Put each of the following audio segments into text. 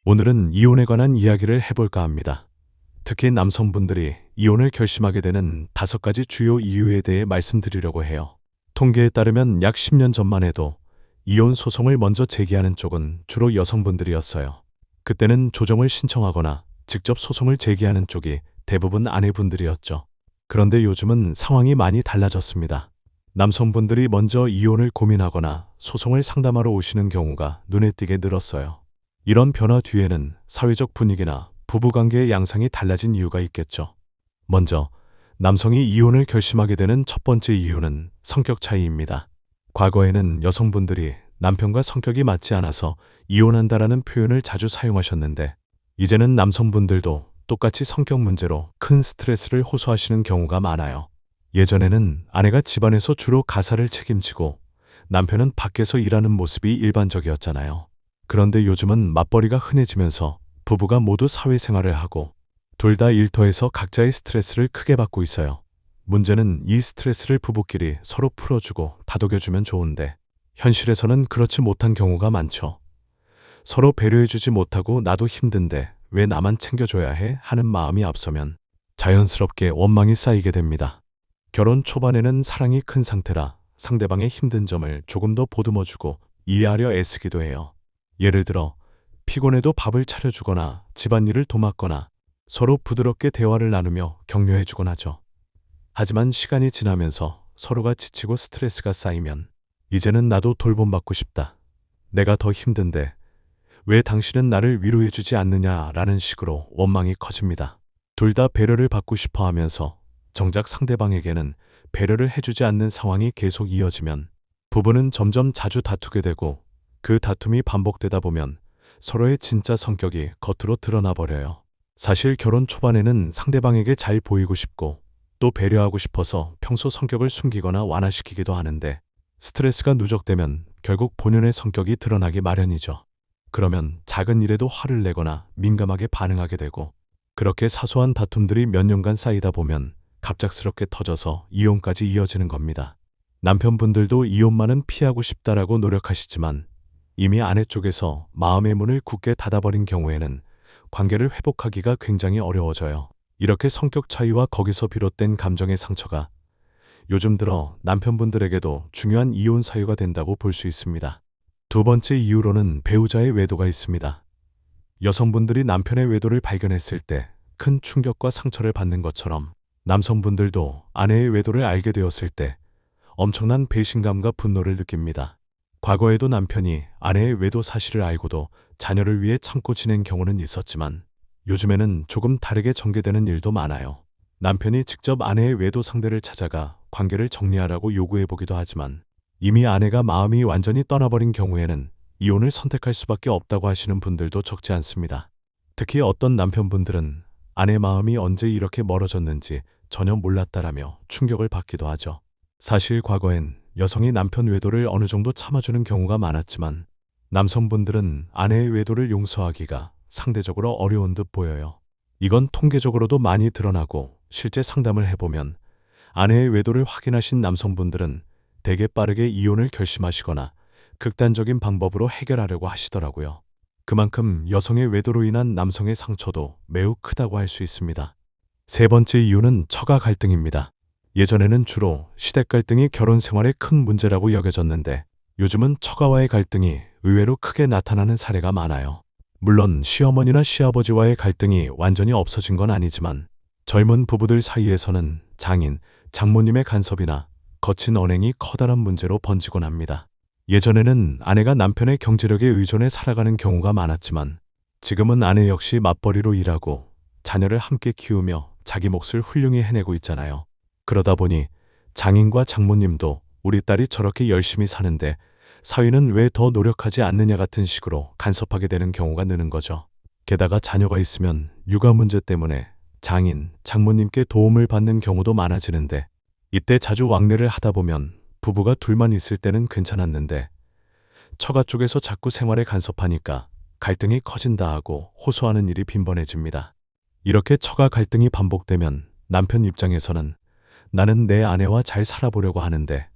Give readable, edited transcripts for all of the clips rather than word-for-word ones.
오늘은 이혼에 관한 이야기를 해볼까 합니다. 특히 남성분들이 이혼을 결심하게 되는 5가지 주요 이유에 대해 말씀드리려고 해요. 통계에 따르면 약 10년 전만 해도 이혼 소송을 먼저 제기하는 쪽은 주로 여성분들이었어요. 그때는 조정을 신청하거나 직접 소송을 제기하는 쪽이 대부분 아내분들이었죠. 그런데 요즘은 상황이 많이 달라졌습니다. 남성분들이 먼저 이혼을 고민하거나 소송을 상담하러 오시는 경우가 눈에 띄게 늘었어요. 이런 변화 뒤에는 사회적 분위기나 부부관계의 양상이 달라진 이유가 있겠죠. 먼저, 남성이 이혼을 결심하게 되는 첫 번째 이유는 성격 차이입니다. 과거에는 여성분들이 남편과 성격이 맞지 않아서 이혼한다라는 표현을 자주 사용하셨는데, 이제는 남성분들도 똑같이 성격 문제로 큰 스트레스를 호소하시는 경우가 많아요. 예전에는 아내가 집안에서 주로 가사를 책임지고 남편은 밖에서 일하는 모습이 일반적이었잖아요. 그런데 요즘은 맞벌이가 흔해지면서 부부가 모두 사회생활을 하고 둘 다 일터에서 각자의 스트레스를 크게 받고 있어요. 문제는 이 스트레스를 부부끼리 서로 풀어주고 다독여주면 좋은데 현실에서는 그렇지 못한 경우가 많죠. 서로 배려해주지 못하고 나도 힘든데 왜 나만 챙겨줘야 해? 하는 마음이 앞서면 자연스럽게 원망이 쌓이게 됩니다. 결혼 초반에는 사랑이 큰 상태라 상대방의 힘든 점을 조금 더 보듬어주고 이해하려 애쓰기도 해요. 예를 들어 피곤해도 밥을 차려주거나 집안일을 도맡거나 서로 부드럽게 대화를 나누며 격려해주곤 하죠. 하지만 시간이 지나면서 서로가 지치고 스트레스가 쌓이면 이제는 나도 돌봄받고 싶다. 내가 더 힘든데 왜 당신은 나를 위로해주지 않느냐라는 식으로 원망이 커집니다. 둘 다 배려를 받고 싶어 하면서 정작 상대방에게는 배려를 해주지 않는 상황이 계속 이어지면 부부는 점점 자주 다투게 되고 그 다툼이 반복되다 보면 서로의 진짜 성격이 겉으로 드러나 버려요. 사실 결혼 초반에는 상대방에게 잘 보이고 싶고 또 배려하고 싶어서 평소 성격을 숨기거나 완화시키기도 하는데 스트레스가 누적되면 결국 본연의 성격이 드러나기 마련이죠. 그러면 작은 일에도 화를 내거나 민감하게 반응하게 되고 그렇게 사소한 다툼들이 몇 년간 쌓이다 보면 갑작스럽게 터져서 이혼까지 이어지는 겁니다. 남편분들도 이혼만은 피하고 싶다라고 노력하시지만 이미 아내 쪽에서 마음의 문을 굳게 닫아버린 경우에는 관계를 회복하기가 굉장히 어려워져요. 이렇게 성격 차이와 거기서 비롯된 감정의 상처가 요즘 들어 남편분들에게도 중요한 이혼 사유가 된다고 볼 수 있습니다. 두 번째 이유로는 배우자의 외도가 있습니다. 여성분들이 남편의 외도를 발견했을 때 큰 충격과 상처를 받는 것처럼 남성분들도 아내의 외도를 알게 되었을 때 엄청난 배신감과 분노를 느낍니다. 과거에도 남편이 아내의 외도 사실을 알고도 자녀를 위해 참고 지낸 경우는 있었지만 요즘에는 조금 다르게 전개되는 일도 많아요. 남편이 직접 아내의 외도 상대를 찾아가 관계를 정리하라고 요구해보기도 하지만 이미 아내가 마음이 완전히 떠나버린 경우에는 이혼을 선택할 수밖에 없다고 하시는 분들도 적지 않습니다. 특히 어떤 남편분들은 아내 마음이 언제 이렇게 멀어졌는지 전혀 몰랐다라며 충격을 받기도 하죠. 사실 과거엔 여성이 남편 외도를 어느 정도 참아주는 경우가 많았지만 남성분들은 아내의 외도를 용서하기가 상대적으로 어려운 듯 보여요. 이건 통계적으로도 많이 드러나고 실제 상담을 해보면 아내의 외도를 확인하신 남성분들은 대개 빠르게 이혼을 결심하시거나 극단적인 방법으로 해결하려고 하시더라고요. 그만큼 여성의 외도로 인한 남성의 상처도 매우 크다고 할 수 있습니다. 세 번째 이유는 처가 갈등입니다. 예전에는 주로 시댁 갈등이 결혼 생활의 큰 문제라고 여겨졌는데 요즘은 처가와의 갈등이 의외로 크게 나타나는 사례가 많아요. 물론 시어머니나 시아버지와의 갈등이 완전히 없어진 건 아니지만 젊은 부부들 사이에서는 장인, 장모님의 간섭이나 거친 언행이 커다란 문제로 번지곤 합니다. 예전에는 아내가 남편의 경제력에 의존해 살아가는 경우가 많았지만 지금은 아내 역시 맞벌이로 일하고 자녀를 함께 키우며 자기 몫을 훌륭히 해내고 있잖아요. 그러다 보니 장인과 장모님도 우리 딸이 저렇게 열심히 사는데 사위는 왜 더 노력하지 않느냐 같은 식으로 간섭하게 되는 경우가 느는 거죠. 게다가 자녀가 있으면 육아 문제 때문에 장인, 장모님께 도움을 받는 경우도 많아지는데 이때 자주 왕래를 하다 보면 부부가 둘만 있을 때는 괜찮았는데 처가 쪽에서 자꾸 생활에 간섭하니까 갈등이 커진다 하고 호소하는 일이 빈번해집니다. 이렇게 처가 갈등이 반복되면 남편 입장에서는 나는 내 아내와 잘 살아보려고 하는데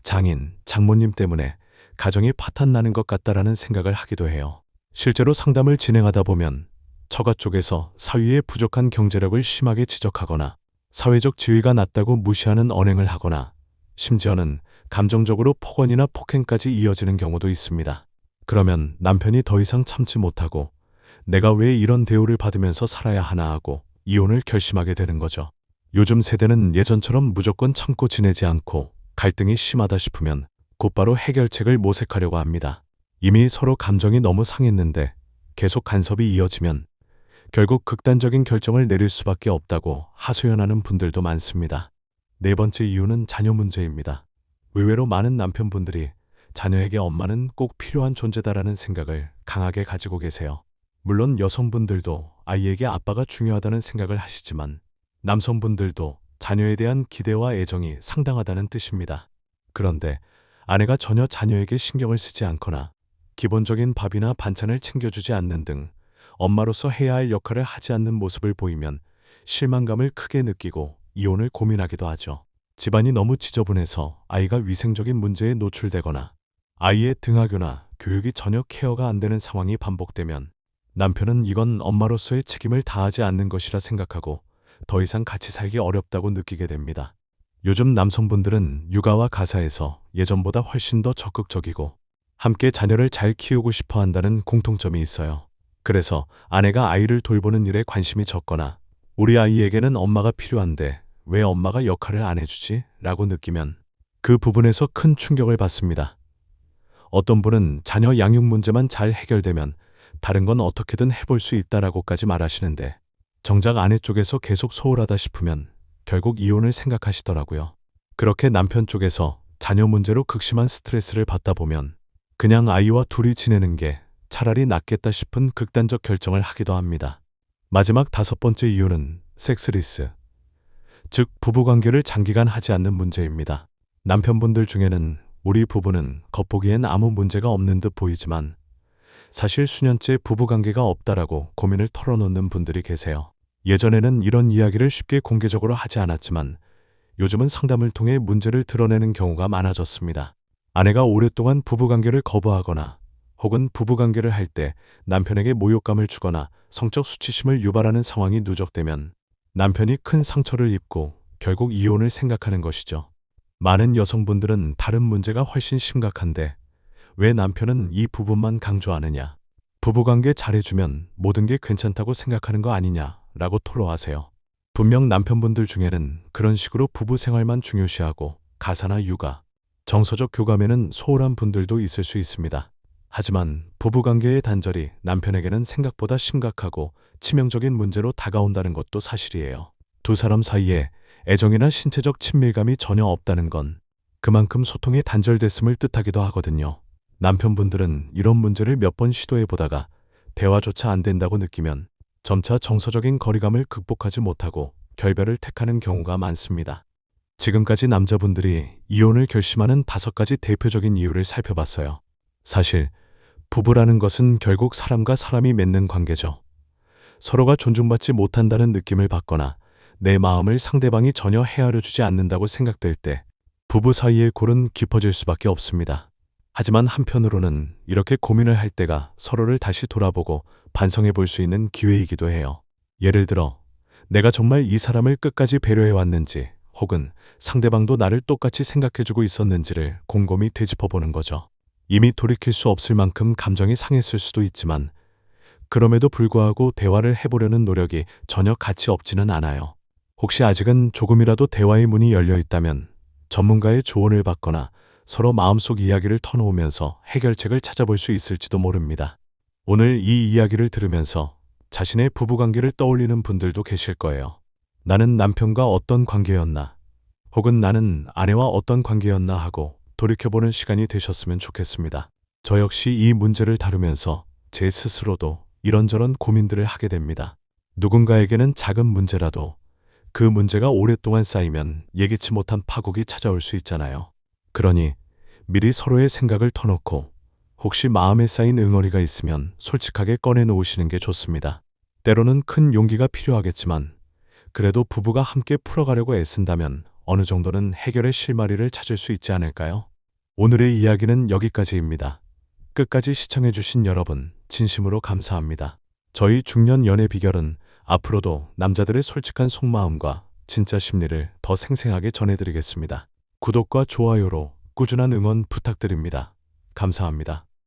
장인, 장모님 때문에 가정이 파탄나는 것 같다라는 생각을 하기도 해요. 실제로 상담을 진행하다 보면 처가 쪽에서 사위의 부족한 경제력을 심하게 지적하거나 사회적 지위가 낮다고 무시하는 언행을 하거나 심지어는 감정적으로 폭언이나 폭행까지 이어지는 경우도 있습니다. 그러면 남편이 더 이상 참지 못하고 내가 왜 이런 대우를 받으면서 살아야 하나 하고 이혼을 결심하게 되는 거죠. 요즘 세대는 예전처럼 무조건 참고 지내지 않고 갈등이 심하다 싶으면 곧바로 해결책을 모색하려고 합니다. 이미 서로 감정이 너무 상했는데 계속 간섭이 이어지면 결국 극단적인 결정을 내릴 수밖에 없다고 하소연하는 분들도 많습니다. 네 번째 이유는 자녀 문제입니다. 의외로 많은 남편분들이 자녀에게 엄마는 꼭 필요한 존재다라는 생각을 강하게 가지고 계세요. 물론 여성분들도 아이에게 아빠가 중요하다는 생각을 하시지만 남성분들도 자녀에 대한 기대와 애정이 상당하다는 뜻입니다. 그런데 아내가 전혀 자녀에게 신경을 쓰지 않거나 기본적인 밥이나 반찬을 챙겨주지 않는 등 엄마로서 해야 할 역할을 하지 않는 모습을 보이면 실망감을 크게 느끼고 이혼을 고민하기도 하죠. 집안이 너무 지저분해서 아이가 위생적인 문제에 노출되거나 아이의 등하교나 교육이 전혀 케어가 안 되는 상황이 반복되면 남편은 이건 엄마로서의 책임을 다하지 않는 것이라 생각하고 더 이상 같이 살기 어렵다고 느끼게 됩니다. 요즘 남성분들은 육아와 가사에서 예전보다 훨씬 더 적극적이고 함께 자녀를 잘 키우고 싶어 한다는 공통점이 있어요. 그래서 아내가 아이를 돌보는 일에 관심이 적거나 우리 아이에게는 엄마가 필요한데 왜 엄마가 역할을 안 해주지? 라고 느끼면 그 부분에서 큰 충격을 받습니다. 어떤 분은 자녀 양육 문제만 잘 해결되면 다른 건 어떻게든 해볼 수 있다라고까지 말하시는데 정작 아내 쪽에서 계속 소홀하다 싶으면 결국 이혼을 생각하시더라고요. 그렇게 남편 쪽에서 자녀 문제로 극심한 스트레스를 받다 보면 그냥 아이와 둘이 지내는 게 차라리 낫겠다 싶은 극단적 결정을 하기도 합니다. 마지막 다섯 번째 이유는 섹스리스, 즉 부부관계를 장기간 하지 않는 문제입니다. 남편분들 중에는 우리 부부는 겉보기엔 아무 문제가 없는 듯 보이지만 사실 수년째 부부관계가 없다라고 고민을 털어놓는 분들이 계세요. 예전에는 이런 이야기를 쉽게 공개적으로 하지 않았지만 요즘은 상담을 통해 문제를 드러내는 경우가 많아졌습니다. 아내가 오랫동안 부부관계를 거부하거나 혹은 부부관계를 할 때 남편에게 모욕감을 주거나 성적 수치심을 유발하는 상황이 누적되면 남편이 큰 상처를 입고 결국 이혼을 생각하는 것이죠. 많은 여성분들은 다른 문제가 훨씬 심각한데 왜 남편은 이 부분만 강조하느냐? 부부관계 잘해주면 모든 게 괜찮다고 생각하는 거 아니냐? 라고 토로하세요. 분명 남편분들 중에는 그런 식으로 부부 생활만 중요시하고 가사나 육아, 정서적 교감에는 소홀한 분들도 있을 수 있습니다. 하지만 부부관계의 단절이 남편에게는 생각보다 심각하고 치명적인 문제로 다가온다는 것도 사실이에요. 두 사람 사이에 애정이나 신체적 친밀감이 전혀 없다는 건 그만큼 소통이 단절됐음을 뜻하기도 하거든요. 남편분들은 이런 문제를 몇 번 시도해보다가 대화조차 안 된다고 느끼면 점차 정서적인 거리감을 극복하지 못하고 결별을 택하는 경우가 많습니다. 지금까지 남자분들이 이혼을 결심하는 5가지 대표적인 이유를 살펴봤어요. 사실 부부라는 것은 결국 사람과 사람이 맺는 관계죠. 서로가 존중받지 못한다는 느낌을 받거나 내 마음을 상대방이 전혀 헤아려주지 않는다고 생각될 때 부부 사이의 골은 깊어질 수밖에 없습니다. 하지만 한편으로는 이렇게 고민을 할 때가 서로를 다시 돌아보고 반성해 볼 수 있는 기회이기도 해요. 예를 들어 내가 정말 이 사람을 끝까지 배려해 왔는지 혹은 상대방도 나를 똑같이 생각해주고 있었는지를 곰곰이 되짚어보는 거죠. 이미 돌이킬 수 없을 만큼 감정이 상했을 수도 있지만 그럼에도 불구하고 대화를 해보려는 노력이 전혀 가치 없지는 않아요. 혹시 아직은 조금이라도 대화의 문이 열려 있다면 전문가의 조언을 받거나 서로 마음속 이야기를 터놓으면서 해결책을 찾아볼 수 있을지도 모릅니다. 오늘 이 이야기를 들으면서 자신의 부부관계를 떠올리는 분들도 계실 거예요. 나는 남편과 어떤 관계였나? 혹은 나는 아내와 어떤 관계였나 하고 돌이켜보는 시간이 되셨으면 좋겠습니다. 저 역시 이 문제를 다루면서 제 스스로도 이런저런 고민들을 하게 됩니다. 누군가에게는 작은 문제라도 그 문제가 오랫동안 쌓이면 예기치 못한 파국이 찾아올 수 있잖아요. 그러니 미리 서로의 생각을 터놓고 혹시 마음에 쌓인 응어리가 있으면 솔직하게 꺼내놓으시는 게 좋습니다. 때로는 큰 용기가 필요하겠지만 그래도 부부가 함께 풀어가려고 애쓴다면 어느 정도는 해결의 실마리를 찾을 수 있지 않을까요? 오늘의 이야기는 여기까지입니다. 끝까지 시청해주신 여러분 진심으로 감사합니다. 저희 중년 연애 비결은 앞으로도 남자들의 솔직한 속마음과 진짜 심리를 더 생생하게 전해드리겠습니다. 구독과 좋아요로 꾸준한 응원 부탁드립니다. 감사합니다.